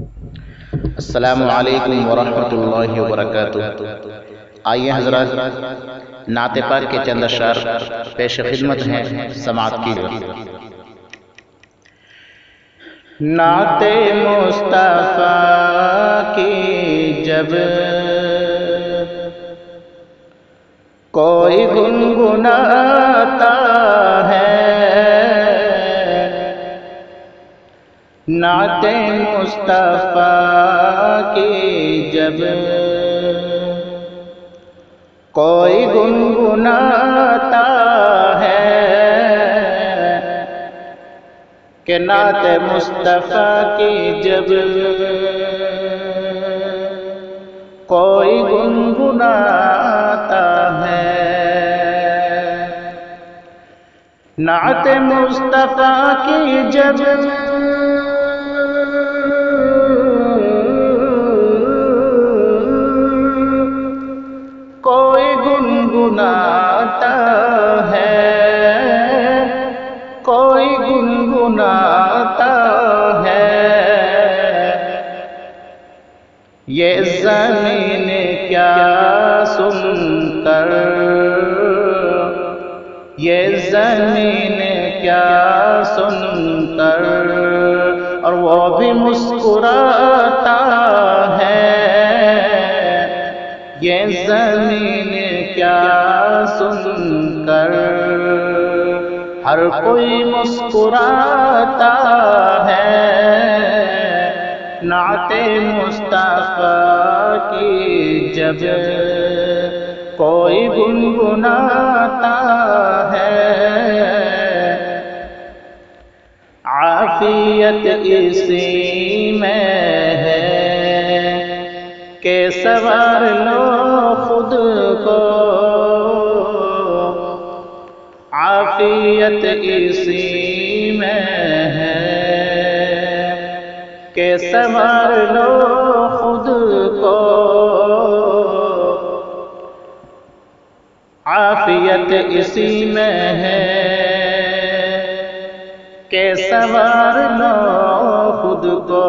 السلام علیکم ورحمۃ اللہ وبرکاتہ۔ آئیے حضرات نعت پاک کے چند اشعار پیش خدمت ہیں، سماعت کیجیے۔ نعت مصطفیٰ کی جب کوئی گنگناتا ہے، نعت مصطفیٰ کی جب کوئی گنگناتا ہے، کہ نعت مصطفیٰ کی جب کوئی گنگناتا ہے، نعت مصطفیٰ کی جب کوئی گنگناتا ہے، کوئی گنگناتا ہے، یہ زمین کیا سن کر، یہ زمین کیا سن کر، اور وہ بھی مسکراتا ہے، یہ زمین کیا سن کر، ہر کوئی مسکراتا ہے، نعت مصطفیٰ کی جب کوئی گنگناتا ہے، عافیت اسی میں ہے کہ سنوار لو خود کو، عافیت اسی میں ہے کہ سنوار لو خود کو، عافیت اسی میں ہے کہ سنوار لو خود کو،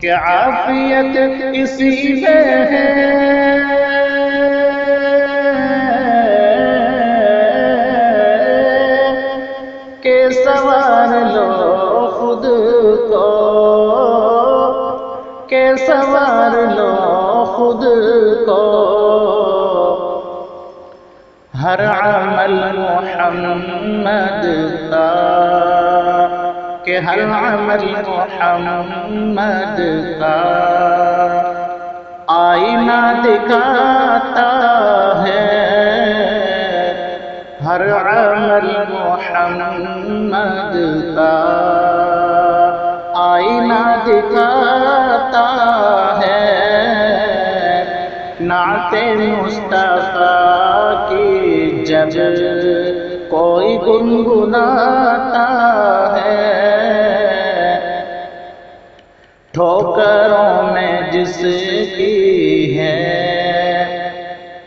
کہ عافیت اسی میں ہے کہ سنوار لو خود کو، کہ سنوار لو خود کو، ہر عمل محمد کا، کہ ہر عمل محمد کا آئینہ دکھاتا ہے، ہر عمل محمد کا آئینہ دکھاتا ہے، نعت مصطفیٰ کی جب کوئی گنگناتا ہے، ٹھوکروں میں جس کی ہے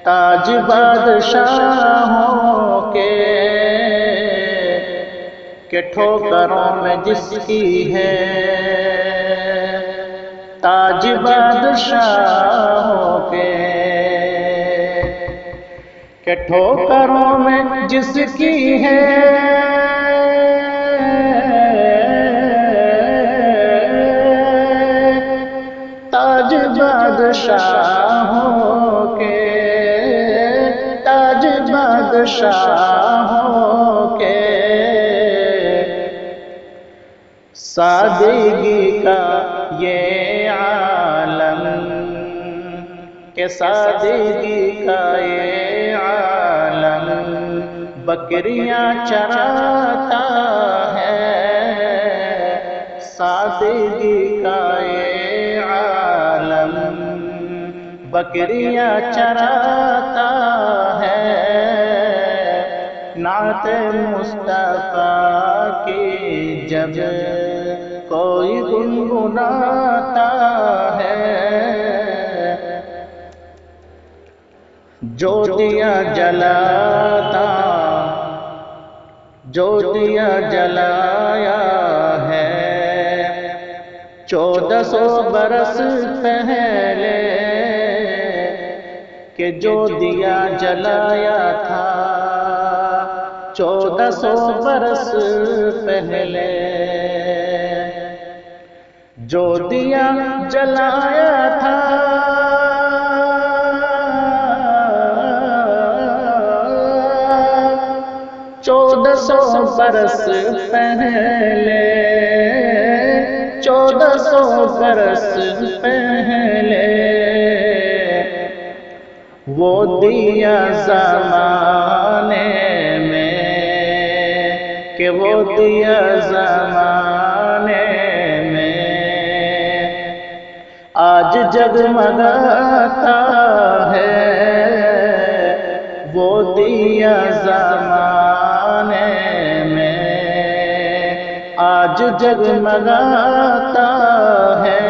تاج بادشاہوں کے، کہ ٹھوکروں میں جس کی ہے تاج بادشاہوں کے، کہ ٹھوکروں میں جس کی ہے تاج بادشاہوں کے، تاج بادشاہوں کے، سادگی کا یہ عالم، کہ سادگی کا یہ عالم بکریاں چراتا ہے، سادگی کا یہ عالم بکریاں چراتا ہے، نعت مصطفیٰ کی جب کوئی گنگناتا ہے، جو دیا جلاتا، جو دیا جلایا ہے 1400 برس پہلے کہ جو دیا جلایا تھا، 1400 برس پہلے جو دیا جلایا تھا، 1400 برس پہلے، 1400 برس پہلے وہ دیا زمانے میں، کہ وہ دیا زمانے میں آج جگمگاتا ہے، وہ دیا زمانے میں آج جگمگاتا ہے۔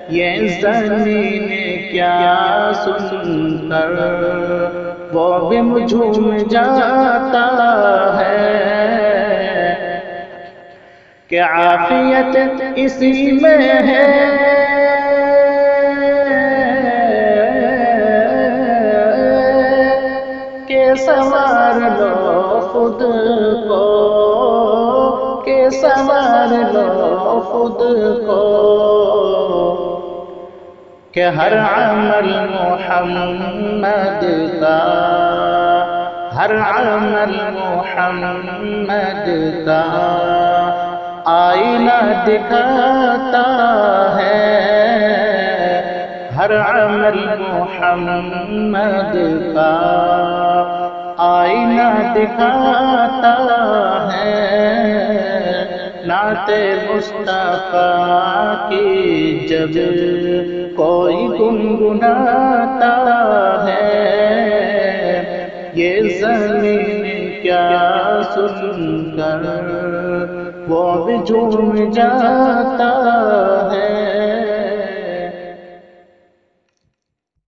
یہ زمین کیا سن کر وہ بھی جھوم جاتا ہے، کہ عافیت اسی میں ہے، کہ سنوار لو خود کو، کہ سنوار لو خود کو، کہ ہر عمل محمد کا، ہر عمل محمد کا آئینہ دکھاتا ہے، ہر عمل محمد کا آئینہ دکھاتا ہے۔ نعت مصطفیٰ کی جب کوئی گنگناتا ہے، یہ زمین کیا سن کر وہ بھی جھوم جاتا ہے۔